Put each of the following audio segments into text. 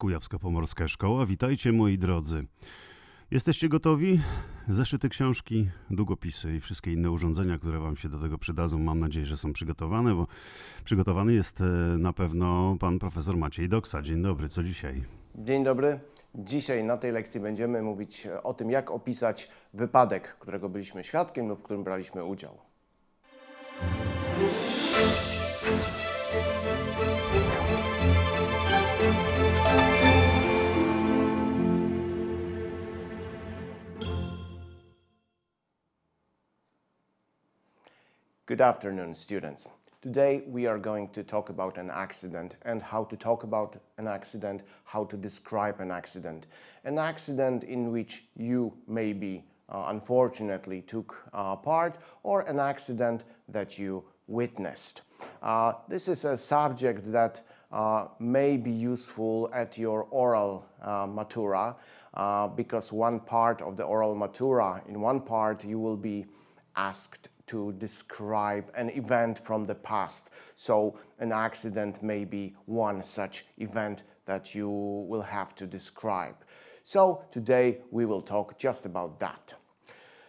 Kujawsko-Pomorska Szkoła. Witajcie moi drodzy. Jesteście gotowi? Zeszyty, książki, długopisy i wszystkie inne urządzenia, które Wam się do tego przydadzą. Mam nadzieję, że są przygotowane, bo przygotowany jest na pewno pan profesor Maciej Doksa. Dzień dobry, co dzisiaj? Dzień dobry. Dzisiaj na tej lekcji będziemy mówić o tym, jak opisać wypadek, którego byliśmy świadkiem lub w którym braliśmy udział. Good afternoon, students. Today we are going to talk about an accident and how to talk about an accident, how to describe an accident. An accident in which you maybe unfortunately took part, or an accident that you witnessed. This is a subject that may be useful at your oral matura, because one part of the oral matura, in one part you will be asked to describe an event from the past. So an accident may be one such event that you will have to describe. So today we will talk just about that.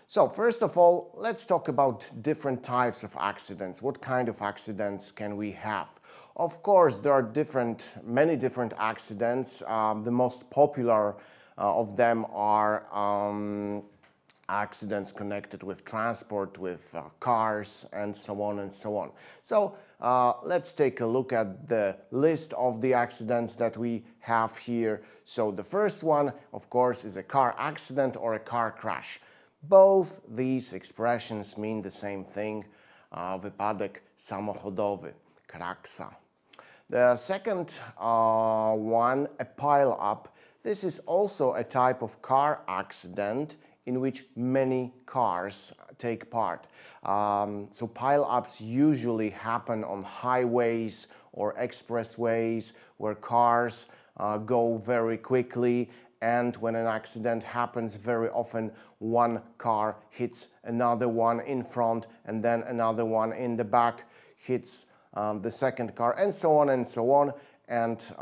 So first of all, let's talk about different types of accidents. What kind of accidents can we have? Of course, there are many different accidents. The most popular of them are accidents connected with transport, with cars, and so on and so on. So let's take a look at the list of the accidents that we have here. So the first one, of course, is a car accident or a car crash. Both these expressions mean the same thing. Wypadek samochodowy, kraksa. The second one, a pile-up. This is also a type of car accident in which many cars take part. So pile-ups usually happen on highways or expressways where cars go very quickly, and when an accident happens, very often one car hits another one in front, and then another one in the back hits the second car, and so on and so on, and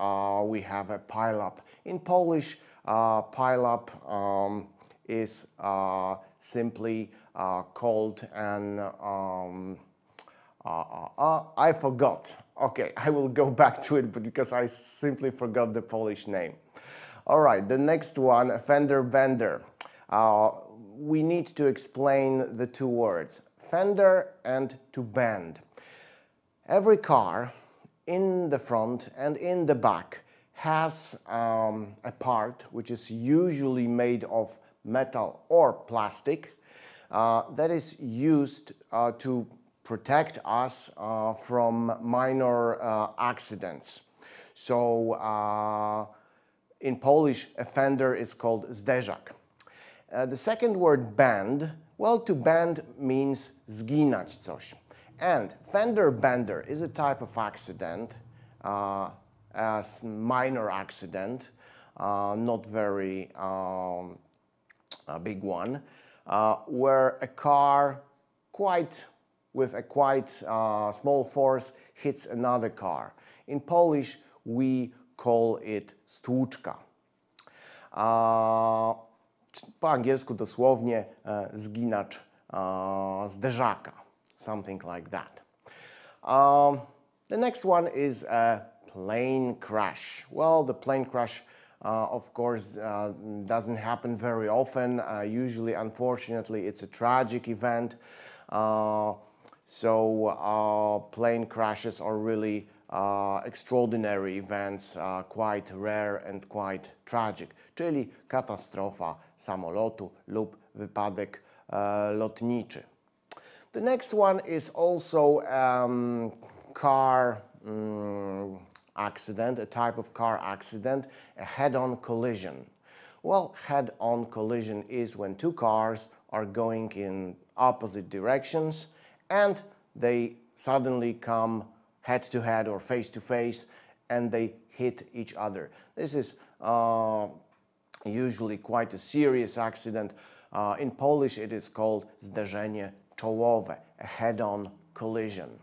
we have a pile-up. In Polish, pile-up is simply called an, I forgot. Okay, I will go back to it because I simply forgot the Polish name. All right, the next one, Fender Bender. We need to explain the two words, fender and to bend. Every car in the front and in the back has a part which is usually made of metal or plastic that is used to protect us from minor accidents. So in Polish, a fender is called zderzak. The second word, bend, well, to bend means zginać coś. And fender bender is a type of accident, a minor accident, not very a big one, where a car with a quite small force hits another car. In Polish, we call it stłuczka. Po angielsku dosłownie zginacz zderzaka, something like that. The next one is a plane crash. Well, the plane crash of course, doesn't happen very often. Usually, unfortunately, it's a tragic event. So plane crashes are really extraordinary events, quite rare and quite tragic. Czyli katastrofa samolotu lub wypadek lotniczy. The next one is also car accident, a type of car accident, a head-on collision. Well, head-on collision is when two cars are going in opposite directions and they suddenly come head-to-head or face-to-face and they hit each other. This is usually quite a serious accident. In Polish it is called zderzenie czołowe, a head-on collision.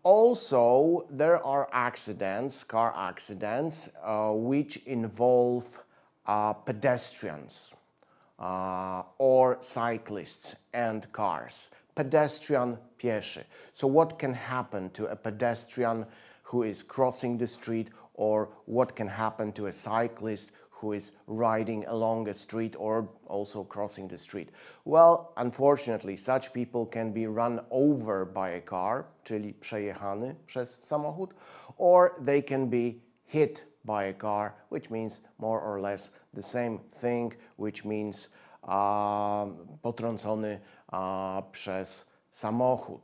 Also, there are accidents, car accidents, which involve pedestrians or cyclists and cars. Pedestrian, pieszy. So what can happen to a pedestrian who is crossing the street, or what can happen to a cyclist who is riding along a street or also crossing the street? Well, unfortunately, such people can be run over by a car, czyli przejechany przez samochód, or they can be hit by a car, which means more or less the same thing, which means potrącony przez samochód.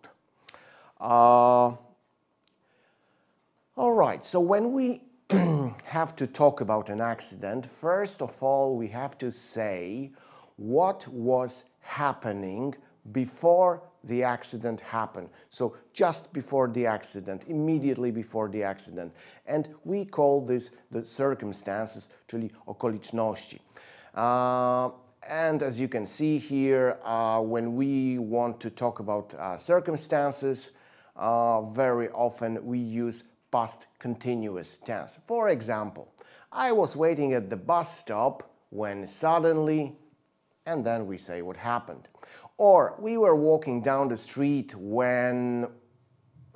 All right, so when we have to talk about an accident, first of all, we have to say what was happening before the accident happened. So just before the accident, immediately before the accident. And we call this the circumstances, czyli okoliczności. And as you can see here, when we want to talk about circumstances, very often we use past continuous tense. For example, I was waiting at the bus stop when suddenly, and then we say what happened. Or we were walking down the street when,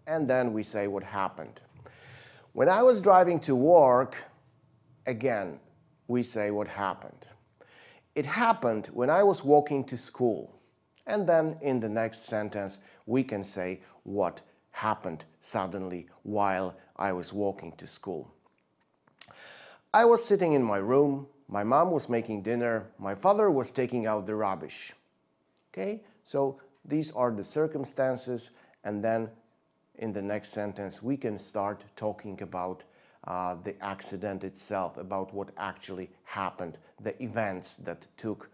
and then we say what happened. When I was driving to work, again, we say what happened. It happened when I was walking to school. And then in the next sentence, we can say what happened suddenly while I was walking to school. I was sitting in my room, my mom was making dinner, my father was taking out the rubbish. Okay, so these are the circumstances, and then in the next sentence we can start talking about the accident itself, about what actually happened, the events that took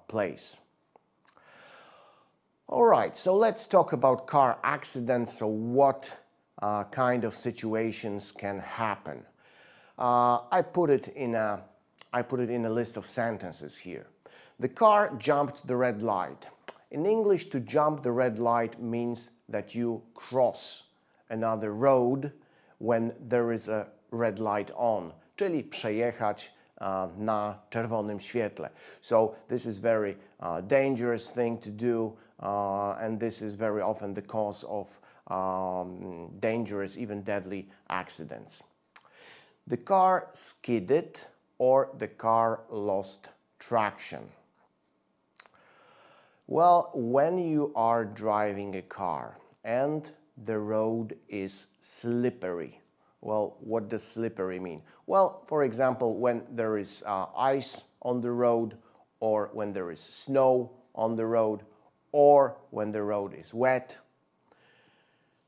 place. All right, so let's talk about car accidents. So what kind of situations can happen? I put it in a list of sentences here. The car jumped the red light. In English, to jump the red light means that you cross another road when there is a red light on, czyli przejechać na czerwonym świetle. So this is very dangerous thing to do, and this is very often the cause of dangerous, even deadly accidents. The car skidded, or the car lost traction. Well, when you are driving a car and the road is slippery. Well, what does slippery mean? Well, for example, when there is ice on the road, or when there is snow on the road, or when the road is wet.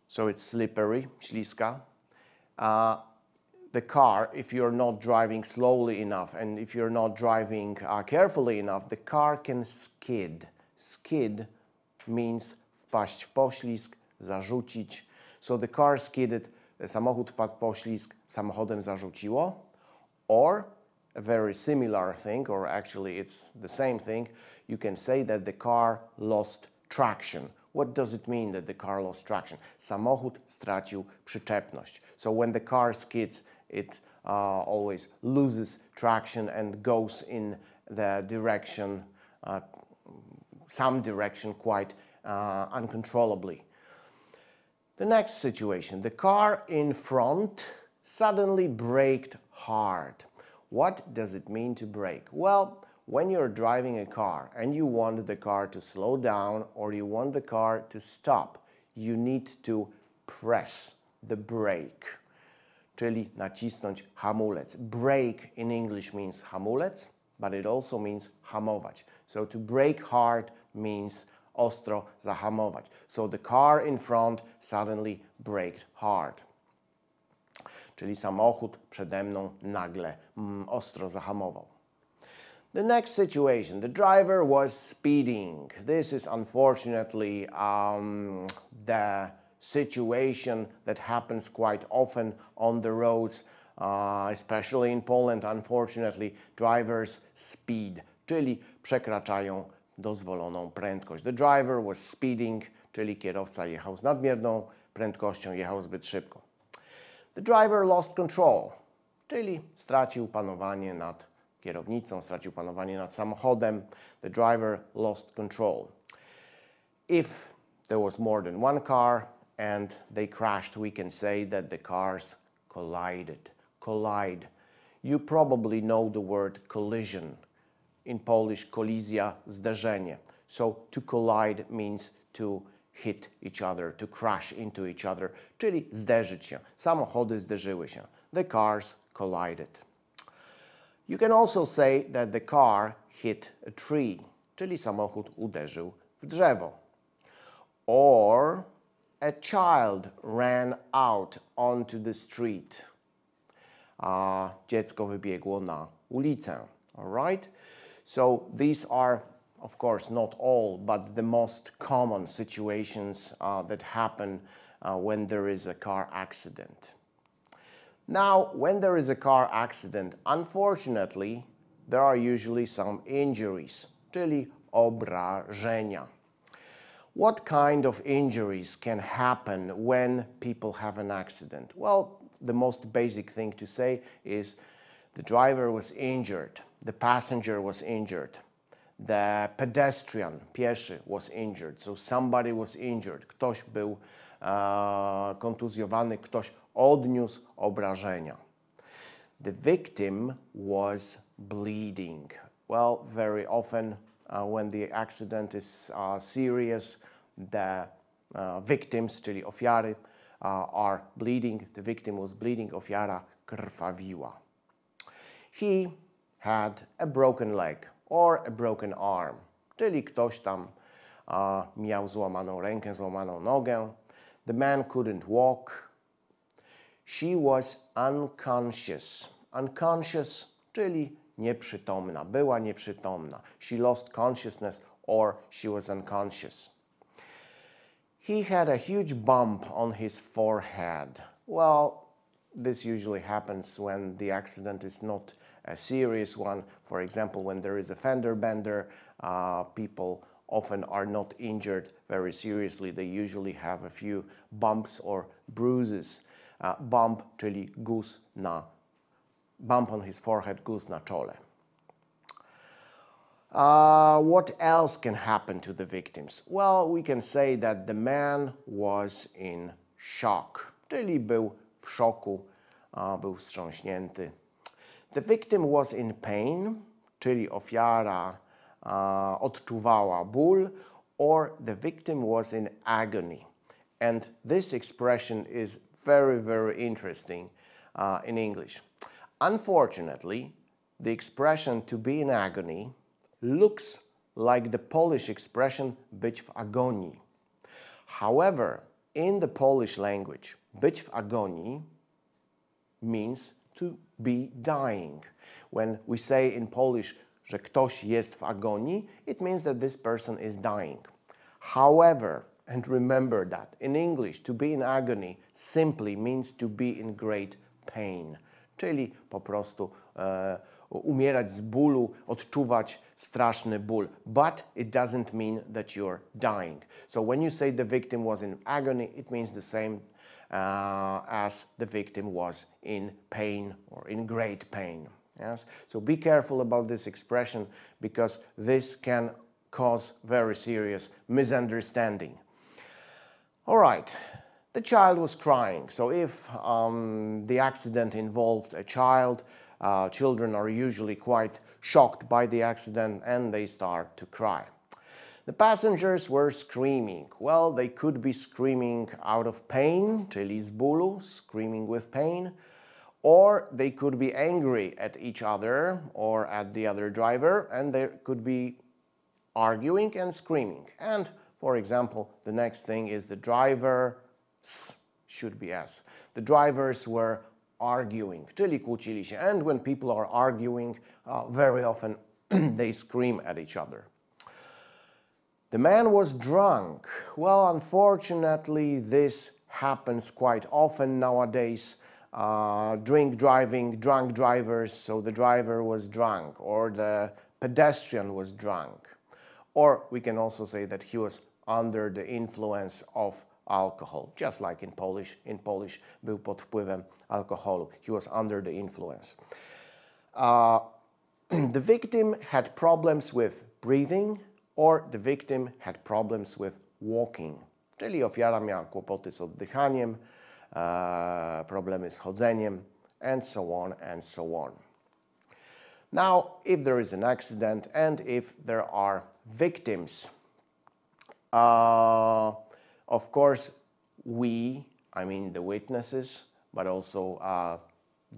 So it's slippery, śliska. The car, if you're not driving slowly enough and if you're not driving carefully enough, the car can skid. Skid means wpaść w poślizg, zarzucić. So the car skidded, samochód wpadł w poślizg, samochodem zarzuciło. Or a very similar thing, or actually it's the same thing, you can say that the car lost traction. What does it mean that the car lost traction? Samochód stracił przyczepność. So when the car skids, it always loses traction and goes in the direction, some direction quite uncontrollably. The next situation, the car in front suddenly braked hard. What does it mean to brake? Well, when you're driving a car and you want the car to slow down or you want the car to stop, you need to press the brake, czyli nacisnąć hamulec. Brake in English means hamulec, but it also means hamować. So to brake hard means ostro zahamować. So the car in front suddenly braked hard. Czyli samochód przede mną nagle ostro zahamował. The next situation, the driver was speeding. This is unfortunately the situation that happens quite often on the roads, especially in Poland. Unfortunately, drivers speed, czyli przekraczają dozwoloną prędkość. The driver was speeding, czyli kierowca jechał z nadmierną prędkością, jechał zbyt szybko. The driver lost control, czyli stracił panowanie nad kierownicą, stracił panowanie nad samochodem. The driver lost control. If there was more than one car and they crashed, we can say that the cars collided. Collide. You probably know the word collision. In Polish, kolizja, zderzenie. So to collide means to hit each other, to crash into each other, czyli zderzyć się. Samochody zderzyły się. The cars collided. You can also say that the car hit a tree, czyli samochód uderzył w drzewo. Or a child ran out onto the street. A dziecko wybiegło na ulicę. All right? So these are, of course, not all, but the most common situations that happen when there is a car accident. Now, when there is a car accident, unfortunately, there are usually some injuries, czyli obrażenia. What kind of injuries can happen when people have an accident? Well, the most basic thing to say is the driver was injured, the passenger was injured, the pedestrian, pieszy, was injured, so somebody was injured. Ktoś był kontuzjowany, ktoś odniósł obrażenia. The victim was bleeding. Well, very often when the accident is serious, the victims, czyli ofiary, are bleeding. The victim was bleeding. Ofiara krwawiła. He had a broken leg or a broken arm. Czyli ktoś tam miał złamaną rękę, złamaną nogę. The man couldn't walk. She was unconscious. Unconscious, czyli nieprzytomna. Była nieprzytomna. She lost consciousness or she was unconscious. He had a huge bump on his forehead. Well, this usually happens when the accident is not a serious one. For example, when there is a Fender Bender, people often are not injured very seriously. They usually have a few bumps or bruises. Bump, czyli guz na bump on his forehead, guz na czole. What else can happen to the victims? Well, we can say that the man was in shock, czyli był w szoku, był wstrząśnięty. The victim was in pain, czyli ofiara odczuwała ból, or the victim was in agony. And this expression is very, very interesting in English. Unfortunately, the expression to be in agony looks like the Polish expression być w agonii. However, in the Polish language, być w agonii means to be dying. When we say in Polish, że ktoś jest w agonii, it means that this person is dying. However, and remember that, in English, to be in agony simply means to be in great pain. Czyli po prostu umierać z bólu, odczuwać straszny ból. But it doesn't mean that you're dying. So when you say the victim was in agony, it means the same as the victim was in pain or in great pain. Yes? So be careful about this expression because this can cause very serious misunderstanding. All right. The child was crying. So if the accident involved a child, children are usually quite shocked by the accident and they start to cry. The passengers were screaming. Well, they could be screaming out of pain, czyli z bólu, screaming with pain, or they could be angry at each other or at the other driver, and they could be arguing and screaming. And, for example, the next thing is the driver should be S. The drivers were arguing, czyli kłócili się. And when people are arguing, very often they scream at each other. The man was drunk. Well, unfortunately, this happens quite often nowadays. Drink driving, drunk drivers, so the driver was drunk, or the pedestrian was drunk. Or we can also say that he was under the influence of alcohol, just like in Polish. In Polish, był pod wpływem alkoholu. He was under the influence. The victim had problems with breathing, or the victim had problems with walking. Czyli ofiara miała kłopoty z oddychaniem, problemy z chodzeniem, and so on and so on. Now, if there is an accident and if there are victims, of course, I mean the witnesses, but also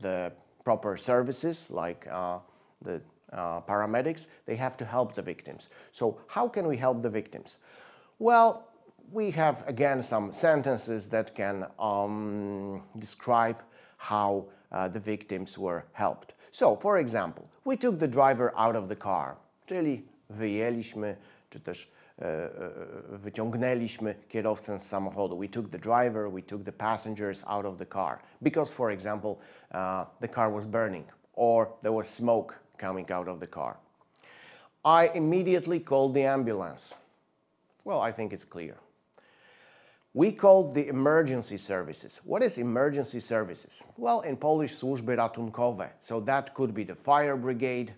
the proper services like the paramedics, they have to help the victims. So how can we help the victims? Well, we have again some sentences that can describe how the victims were helped. So, for example, we took the driver out of the car, czyli wyjęliśmy, czy też wyciągnęliśmy kierowcę z samochodu. We took the driver, we took the passengers out of the car because, for example, the car was burning or there was smoke coming out of the car. I immediately called the ambulance. Well, I think it's clear. We called the emergency services. What is emergency services? Well, in Polish, służby ratunkowe. So that could be the fire brigade,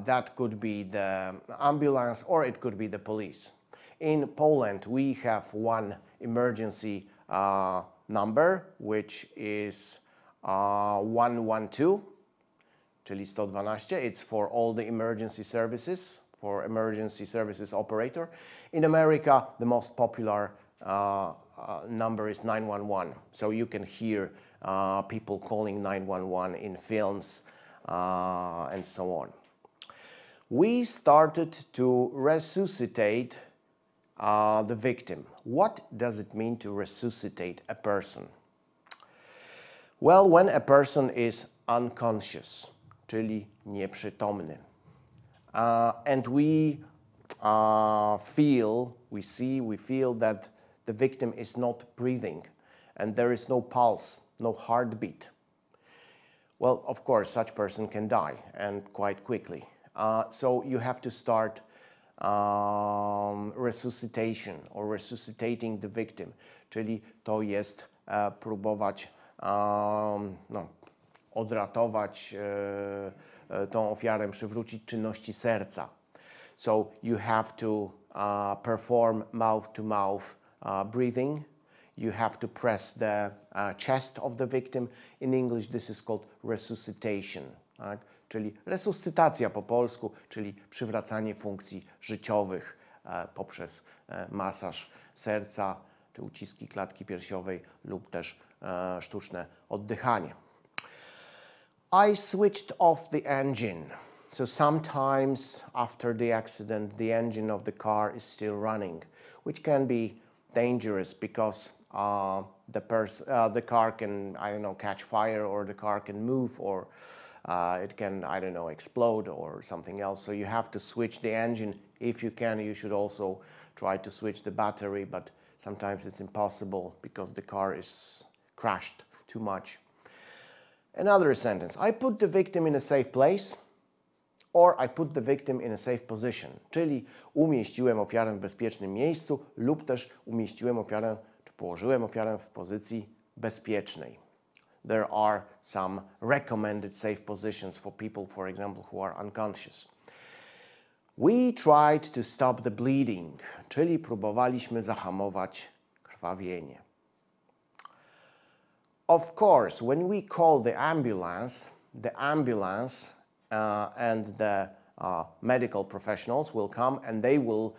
that could be the ambulance, or it could be the police. In Poland, we have one emergency number, which is 112, czyli 112. It's for all the emergency services, for emergency services operator. In America, the most popular number is 911. So you can hear people calling 911 in films and so on. We started to resuscitate the victim. What does it mean to resuscitate a person? Well, when a person is unconscious, czyli nieprzytomny, and we feel that the victim is not breathing and there is no pulse, no heartbeat. Well, of course, such person can die, and quite quickly. So you have to start resuscitation or resuscitating the victim, czyli to jest próbować odratować tą ofiarę, przywrócić czynności serca. So you have to perform mouth-to-mouth breathing. You have to press the chest of the victim. In English this is called resuscitation, tak? Czyli resuscytacja po polsku, czyli przywracanie funkcji życiowych poprzez masaż serca, czy uciski klatki piersiowej lub też sztuczne oddychanie. I switched off the engine. So sometimes after the accident, the engine of the car is still running, which can be dangerous because the car can, I don't know, catch fire, or the car can move, or it can, I don't know, explode or something else. So you have to switch the engine. If you can, you should also try to switch the battery, but sometimes it's impossible because the car is crashed too much. Another sentence. I put the victim in a safe place, or I put the victim in a safe position. Czyli umieściłem ofiarę w bezpiecznym miejscu lub też umieściłem ofiarę, czy położyłem ofiarę w pozycji bezpiecznej. There are some recommended safe positions for people, for example, who are unconscious. We tried to stop the bleeding, czyli próbowaliśmy zahamować krwawienie. Of course, when we call the ambulance and the medical professionals will come and they will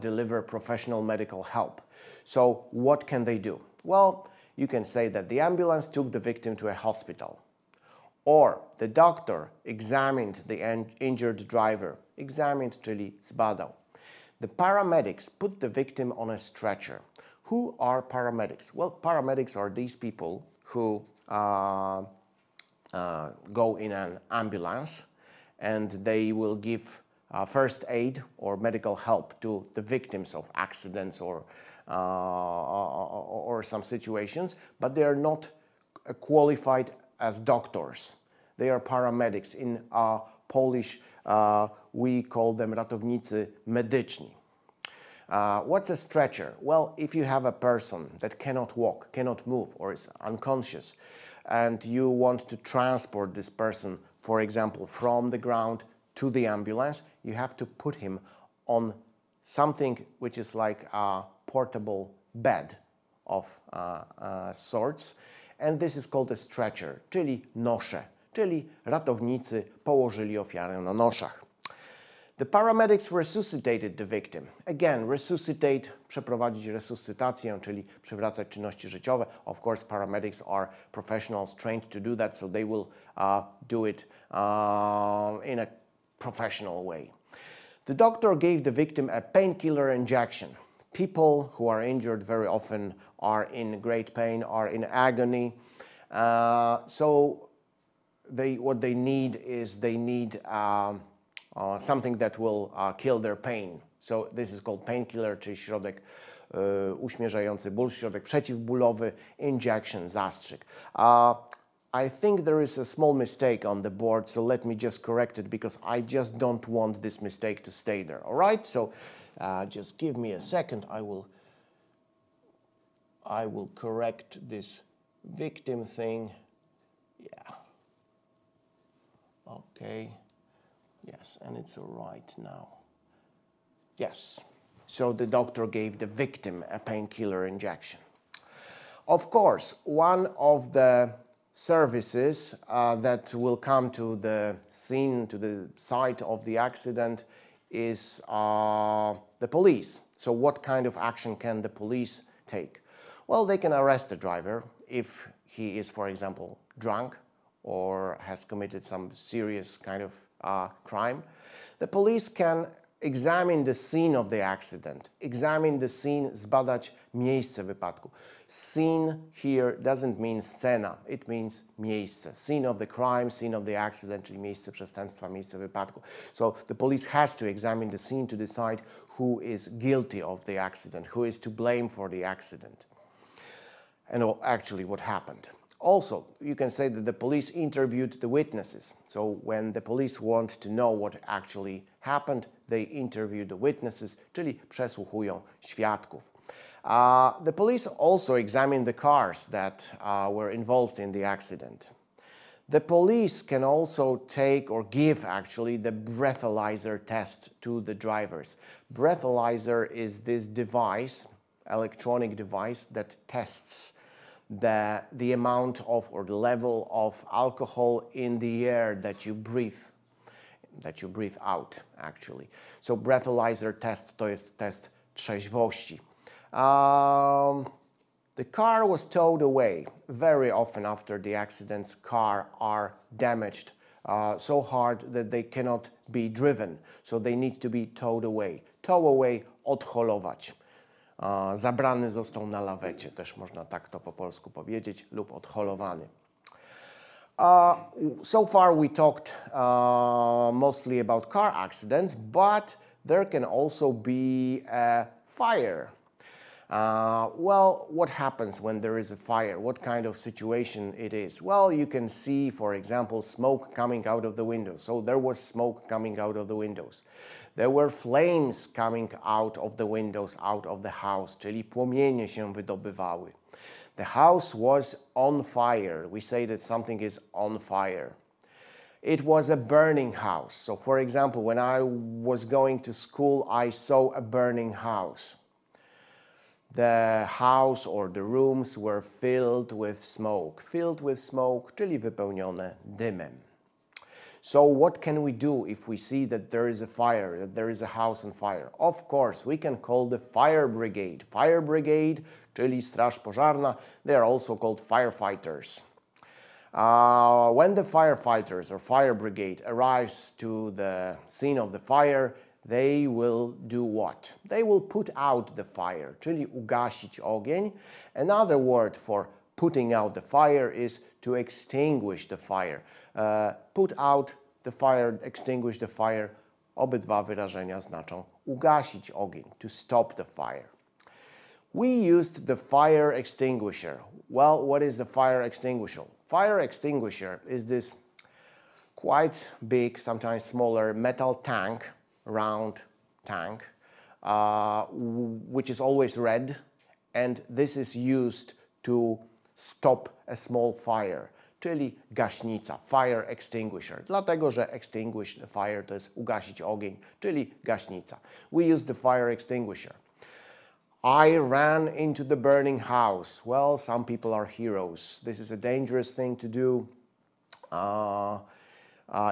deliver professional medical help. So what can they do? Well, you can say that the ambulance took the victim to a hospital, or the doctor examined the injured driver. Examined, czyli zbadał. The paramedics put the victim on a stretcher. Who are paramedics? Well, paramedics are these people who go in an ambulance and they will give first aid or medical help to the victims of accidents or some situations, but they are not qualified as doctors. They are paramedics. In Polish, we call them ratownicy medyczni. What's a stretcher? Well, if you have a person that cannot walk, cannot move, or is unconscious, and you want to transport this person, for example, from the ground to the ambulance, you have to put him on something which is like a portable bed of sorts, and this is called a stretcher, czyli nosze, czyli ratownicy położyli ofiarę na noszach. The paramedics resuscitated the victim. Again, resuscitate, przeprowadzić resuscytację, czyli przywracać czynności życiowe. Of course, paramedics are professionals trained to do that, so they will do it in a professional way. The doctor gave the victim a painkiller injection. People who are injured very often are in great pain, are in agony. So what they need is something that will kill their pain. So this is called painkiller, czyli środek uśmierzający ból, środek przeciwbólowy, injection, zastrzyk. I think there is a small mistake on the board, so let me just correct it because I just don't want this mistake to stay there. All right, so just give me a second. I will correct this victim thing. Yeah. Okay. Yes, and it's all right now. Yes. So the doctor gave the victim a painkiller injection. Of course, one of the services that will come to the scene, to the site of the accident is the police. So what kind of action can the police take? Well, they can arrest the driver if he is, for example, drunk or has committed some serious kind of crime. The police can examine the scene of the accident, examine the scene, zbadać miejsce wypadku. Scene here doesn't mean scena, it means miejsce. Scene of the crime, scene of the accident, czyli miejsce przestępstwa, miejsce wypadku. So the police has to examine the scene to decide who is guilty of the accident, who is to blame for the accident, and actually what happened. Also, you can say that the police interviewed the witnesses. So when the police want to know what actually happened, they interview the witnesses, czyli przesłuchują świadków. The police also examined the cars that were involved in the accident. The police can also take or give actually the breathalyzer test to the drivers. Breathalyzer is this device, electronic device that tests the amount of or the level of alcohol in the air that you breathe out actually. So breathalyzer test to jest test trzeźwości. The car was towed away. Very often after the accidents, cars are damaged so hard that they cannot be driven. So they need to be towed away. Tow away, odholować. Zabrany został na lawecie, też można tak to po polsku powiedzieć, lub odholowany. So far we talked mostly about car accidents, but there can also be a fire. Well, what happens when there is a fire? What kind of situation it is? Well, you can see, for example, smoke coming out of the windows. So there was smoke coming out of the windows. There were flames coming out of the windows, out of the house, czyli płomienie się wydobywały. The house was on fire. We say that something is on fire. It was a burning house. So, for example, when I was going to school, I saw a burning house. The house or the rooms were filled with smoke. Filled with smoke, czyli wypełnione dymem. So what can we do if we see that there is a fire, that there is a house on fire? Of course, we can call the fire brigade. Fire brigade, czyli straż pożarna, they are also called firefighters. When the firefighters or fire brigade arrives to the scene of the fire, they will do what? They will put out the fire, czyli ugasić ogień. Another word for putting out the fire is to extinguish the fire. Put out the fire, extinguish the fire. Obydwa wyrażenia znaczą ugasić ogień, to stop the fire. We used the fire extinguisher. Well, what is the fire extinguisher? Fire extinguisher is this quite big, sometimes smaller metal tank, round tank, which is always red, and this is used to stop a small fire, czyli gaśnica, fire extinguisher. Dlatego, że extinguish the fire to jest ugasić ogień, czyli gaśnica. We use the fire extinguisher. I ran into the burning house. Well, some people are heroes. This is a dangerous thing to do.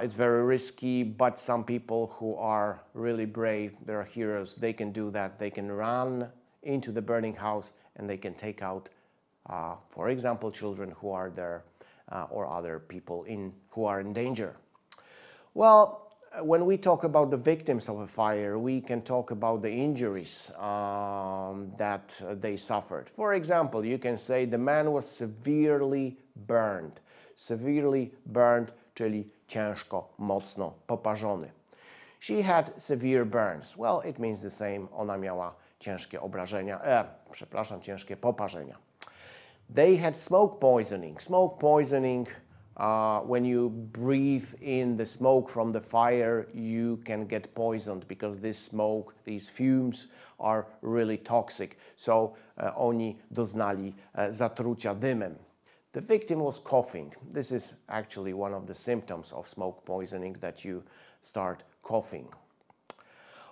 It's very risky, but some people who are really brave, they're heroes, they can do that. They can run into the burning house and they can take out, for example, children who are there or other people who are in danger. Well, when we talk about the victims of a fire, we can talk about the injuries that they suffered. For example, you can say the man was severely burned. Severely burned, czyli ciężko, mocno poparzony. She had severe burns. Well, it means the same. Ona miała ciężkie obrażenia, ciężkie poparzenia. They had smoke poisoning. Smoke poisoning, when you breathe in the smoke from the fire, you can get poisoned because this smoke, these fumes are really toxic. So oni doznali zatrucia dymem. The victim was coughing. This is actually one of the symptoms of smoke poisoning, that you start coughing.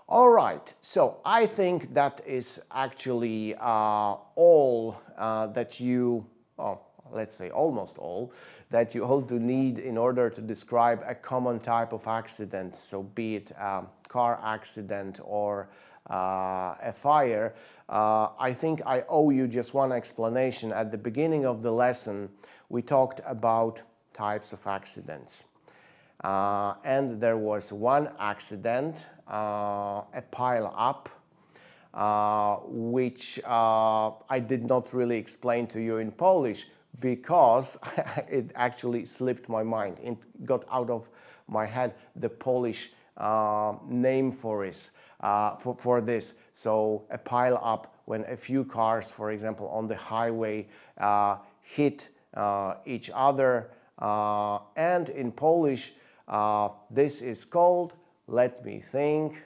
All right, so I think that is actually all that you, let's say almost all, that you all do need in order to describe a common type of accident. So be it a car accident or a fire. I think I owe you just one explanation. At the beginning of the lesson, we talked about types of accidents. And there was one accident, a pile-up, which I did not really explain to you in Polish because it actually slipped my mind. It got out of my head, the Polish name for this. So a pile-up, when a few cars, for example, on the highway hit each other. And in Polish, this is called, let me think,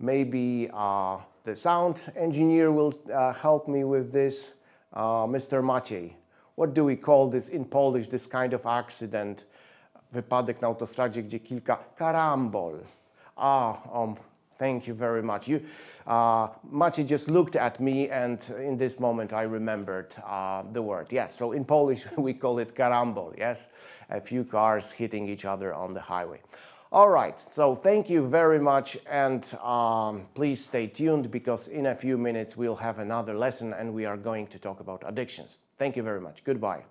maybe the sound engineer will help me with this. Mr. Maciej, what do we call this in Polish, this kind of accident? Wypadek na autostradzie, gdzie karambol. Thank you very much. Maciej just looked at me, and in this moment I remembered the word. Yes, so in Polish we call it karambol, yes? A few cars hitting each other on the highway. All right, so thank you very much, and please stay tuned because in a few minutes we'll have another lesson and we are going to talk about addictions. Thank you very much. Goodbye.